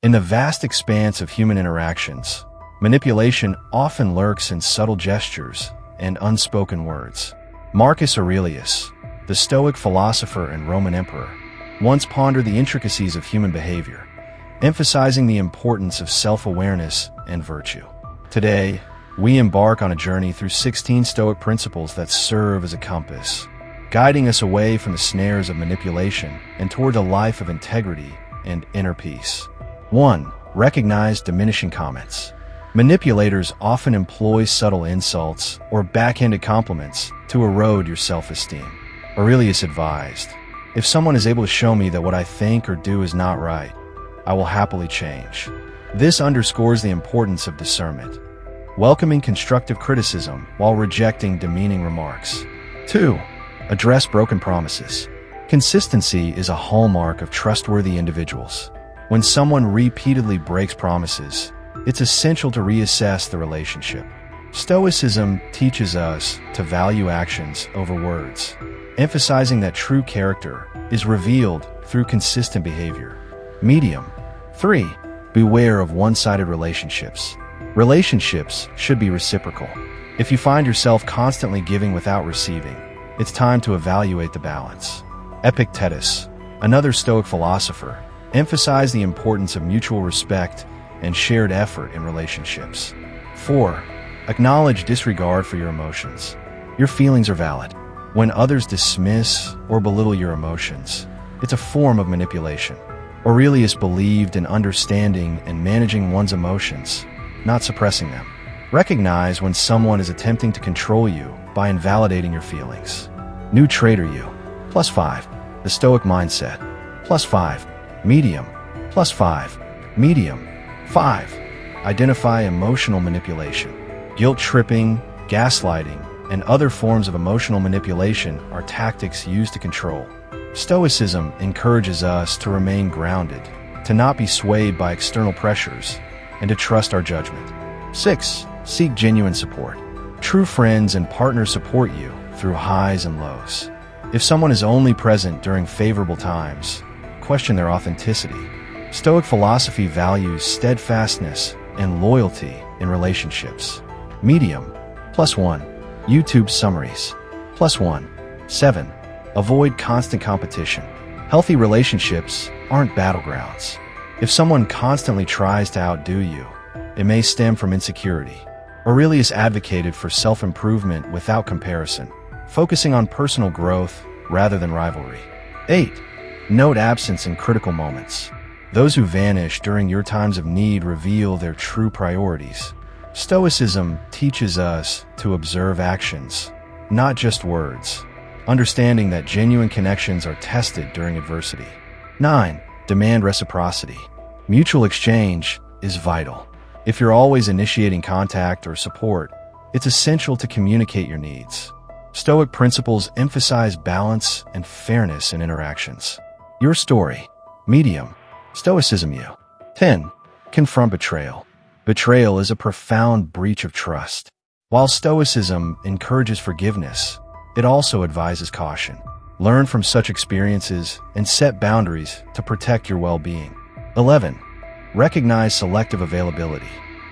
In the vast expanse of human interactions, manipulation often lurks in subtle gestures and unspoken words. Marcus Aurelius, the Stoic philosopher and Roman emperor, once pondered the intricacies of human behavior, emphasizing the importance of self-awareness and virtue. Today, we embark on a journey through 16 Stoic principles that serve as a compass, guiding us away from the snares of manipulation and toward a life of integrity and inner peace. 1. Recognize diminishing comments. Manipulators often employ subtle insults or backhanded compliments to erode your self-esteem. Aurelius advised, "If someone is able to show me that what I think or do is not right, I will happily change." This underscores the importance of discernment, welcoming constructive criticism while rejecting demeaning remarks. 2. Address broken promises. Consistency is a hallmark of trustworthy individuals. When someone repeatedly breaks promises, it's essential to reassess the relationship. Stoicism teaches us to value actions over words, emphasizing that true character is revealed through consistent behavior. Medium. 3. Beware of one-sided relationships. Relationships should be reciprocal. If you find yourself constantly giving without receiving, it's time to evaluate the balance. Epictetus, another Stoic philosopher, emphasized the importance of mutual respect and shared effort in relationships. 4. Acknowledge disregard for your emotions. Your feelings are valid. When others dismiss or belittle your emotions, it's a form of manipulation. Aurelius believed in understanding and managing one's emotions, not suppressing them. Recognize when someone is attempting to control you by invalidating your feelings. New Trader You. +5. The Stoic Mindset. +5. Medium. +5. Medium. 5. Identify emotional manipulation. Guilt-tripping, gaslighting, and other forms of emotional manipulation are tactics used to control. Stoicism encourages us to remain grounded, to not be swayed by external pressures, and to trust our judgment. 6. Seek genuine support. True friends and partners support you through highs and lows. If someone is only present during favorable times, question their authenticity. Stoic philosophy values steadfastness and loyalty in relationships. Medium. +1. YouTube summaries. +1. 7. Avoid constant competition. Healthy relationships aren't battlegrounds. If someone constantly tries to outdo you, it may stem from insecurity. Aurelius advocated for self-improvement without comparison, focusing on personal growth rather than rivalry. 8. Note absence in critical moments. Those who vanish during your times of need reveal their true priorities. Stoicism teaches us to observe actions, not just words, understanding that genuine connections are tested during adversity. 9. Demand reciprocity. Mutual exchange is vital. If you're always initiating contact or support, it's essential to communicate your needs. Stoic principles emphasize balance and fairness in interactions. Your story. Medium. Stoicism You. 10. Confront betrayal. Betrayal is a profound breach of trust. While Stoicism encourages forgiveness, it also advises caution. Learn from such experiences and set boundaries to protect your well-being. 11. Recognize selective availability.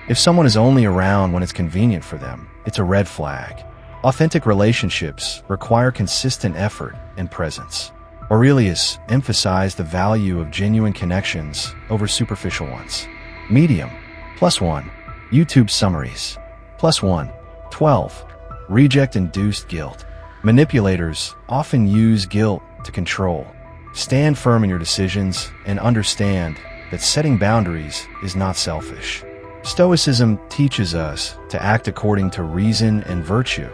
If someone is only around when it's convenient for them, it's a red flag. Authentic relationships require consistent effort and presence. Aurelius emphasized the value of genuine connections over superficial ones. Medium. +1. YouTube summaries. +1. 12. Reject-induced guilt. Manipulators often use guilt to control. Stand firm in your decisions and understand that setting boundaries is not selfish. Stoicism teaches us to act according to reason and virtue,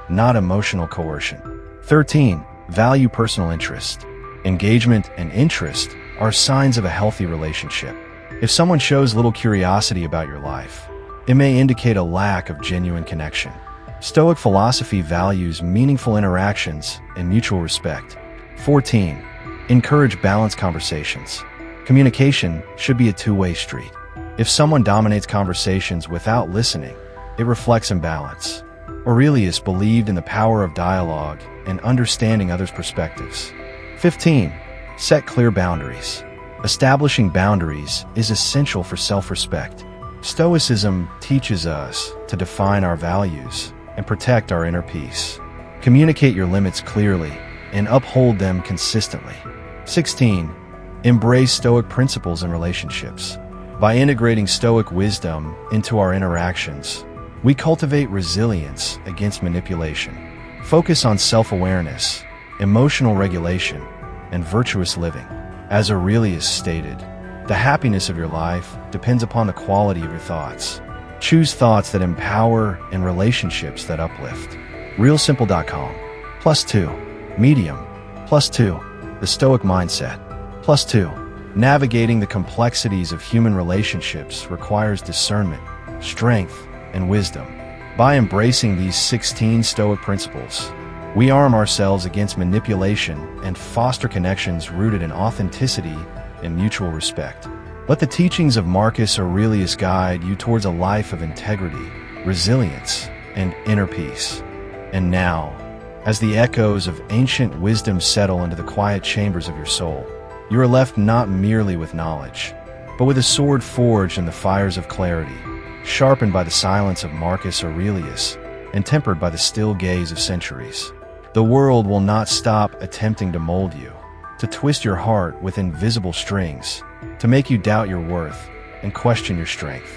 not emotional coercion. 13. Value personal interest. Engagement and interest are signs of a healthy relationship. If someone shows little curiosity about your life, it may indicate a lack of genuine connection. Stoic philosophy values meaningful interactions and mutual respect. 14. Encourage balanced conversations. Communication should be a two-way street. If someone dominates conversations without listening, it reflects imbalance. Aurelius believed in the power of dialogue and understanding others' perspectives. 15. Set clear boundaries. Establishing boundaries is essential for self-respect. Stoicism teaches us to define our values and protect our inner peace. Communicate your limits clearly and uphold them consistently. 16. Embrace Stoic principles in relationships. By integrating Stoic wisdom into our interactions, we cultivate resilience against manipulation. Focus on self-awareness, emotional regulation, and virtuous living. As Aurelius stated, the happiness of your life depends upon the quality of your thoughts. Choose thoughts that empower and relationships that uplift. realsimple.com. +2. Medium. +2. The Stoic Mindset. +2. Navigating the complexities of human relationships requires discernment, strength, and wisdom. By embracing these 16 Stoic principles, we arm ourselves against manipulation and foster connections rooted in authenticity and mutual respect. Let the teachings of Marcus Aurelius guide you towards a life of integrity, resilience, and inner peace. And now, as the echoes of ancient wisdom settle into the quiet chambers of your soul, you are left not merely with knowledge, but with a sword forged in the fires of clarity, sharpened by the silence of Marcus Aurelius, and tempered by the still gaze of centuries. The world will not stop attempting to mold you, to twist your heart with invisible strings, to make you doubt your worth and question your strength.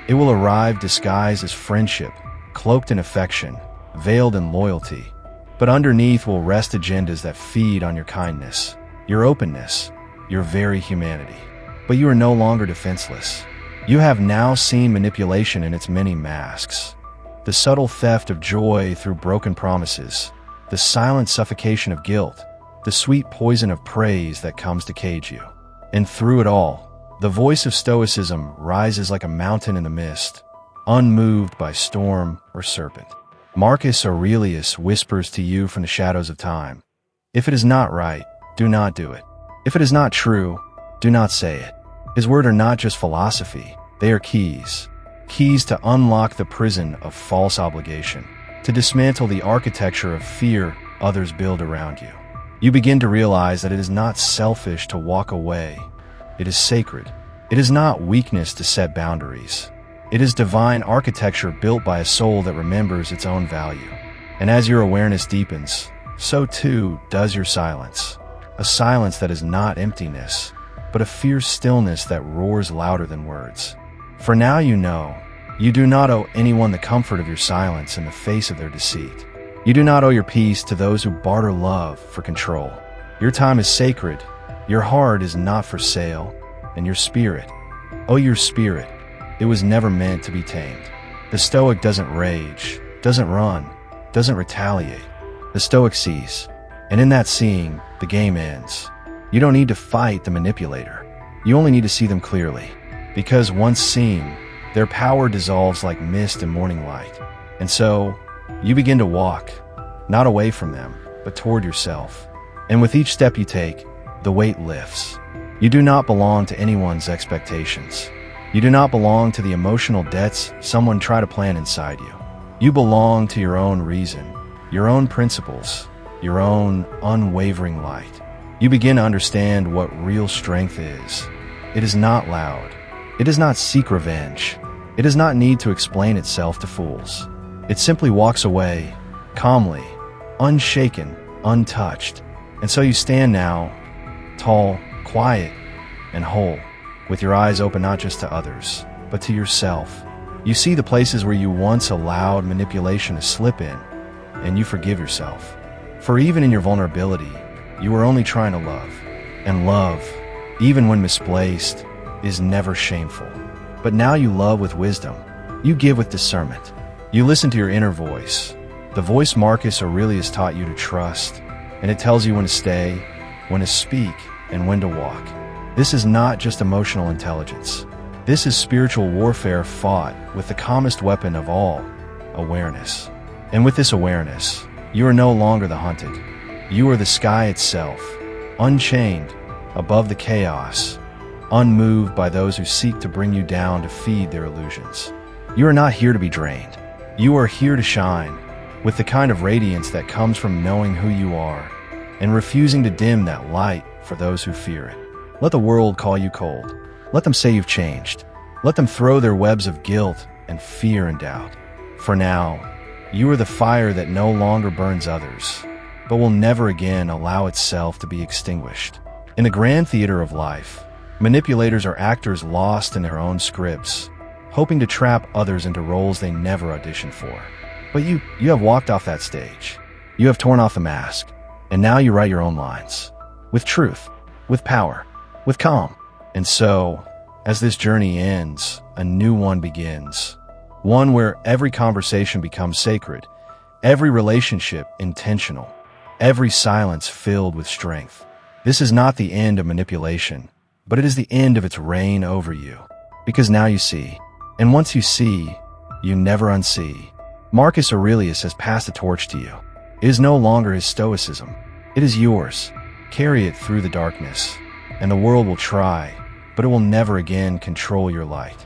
It will arrive disguised as friendship, cloaked in affection, veiled in loyalty, but underneath will rest agendas that feed on your kindness, your openness, your very humanity. But you are no longer defenseless. You have now seen manipulation in its many masks. The subtle theft of joy through broken promises, the silent suffocation of guilt, the sweet poison of praise that comes to cage you. And through it all, the voice of Stoicism rises like a mountain in the mist, unmoved by storm or serpent. Marcus Aurelius whispers to you from the shadows of time, if it is not right, do not do it. If it is not true, do not say it. His words are not just philosophy, they are keys. Keys to unlock the prison of false obligation, to dismantle the architecture of fear others build around you. You begin to realize that it is not selfish to walk away. It is sacred. It is not weakness to set boundaries. It is divine architecture built by a soul that remembers its own value. And as your awareness deepens, so too does your silence. A silence that is not emptiness, but a fierce stillness that roars louder than words. For now you know, you do not owe anyone the comfort of your silence in the face of their deceit. You do not owe your peace to those who barter love for control. Your time is sacred, your heart is not for sale, and your spirit, oh your spirit, it was never meant to be tamed. The Stoic doesn't rage, doesn't run, doesn't retaliate. The Stoic sees, and in that seeing, the game ends. You don't need to fight the manipulator. You only need to see them clearly. Because once seen, their power dissolves like mist in morning light. And so, you begin to walk, not away from them, but toward yourself. And with each step you take, the weight lifts. You do not belong to anyone's expectations. You do not belong to the emotional debts someone tried to plant inside you. You belong to your own reason, your own principles, your own unwavering light. You begin to understand what real strength is. It is not loud. It does not seek revenge. It does not need to explain itself to fools. It simply walks away, calmly, unshaken, untouched. And so you stand now, tall, quiet, and whole, with your eyes open not just to others, but to yourself. You see the places where you once allowed manipulation to slip in, and you forgive yourself. For even in your vulnerability, you are only trying to love. And love, even when misplaced, is never shameful. But now you love with wisdom. You give with discernment. You listen to your inner voice, the voice Marcus Aurelius taught you to trust, and it tells you when to stay, when to speak, and when to walk. This is not just emotional intelligence. This is spiritual warfare fought with the calmest weapon of all, awareness. And with this awareness, you are no longer the hunted. You are the sky itself, unchained, above the chaos, unmoved by those who seek to bring you down to feed their illusions. You are not here to be drained. You are here to shine, with the kind of radiance that comes from knowing who you are, and refusing to dim that light for those who fear it. Let the world call you cold. Let them say you've changed. Let them throw their webs of guilt and fear and doubt. For now, you are the fire that no longer burns others, but will never again allow itself to be extinguished. In the grand theater of life, manipulators are actors lost in their own scripts, hoping to trap others into roles they never auditioned for. But you have walked off that stage. You have torn off the mask, and now you write your own lines. With truth, with power, with calm. And so, as this journey ends, a new one begins. One where every conversation becomes sacred, every relationship intentional, every silence filled with strength. This is not the end of manipulation, but it is the end of its reign over you. Because now you see, and once you see, you never unsee. Marcus Aurelius has passed the torch to you. It is no longer his stoicism. It is yours. Carry it through the darkness, and the world will try, but it will never again control your light.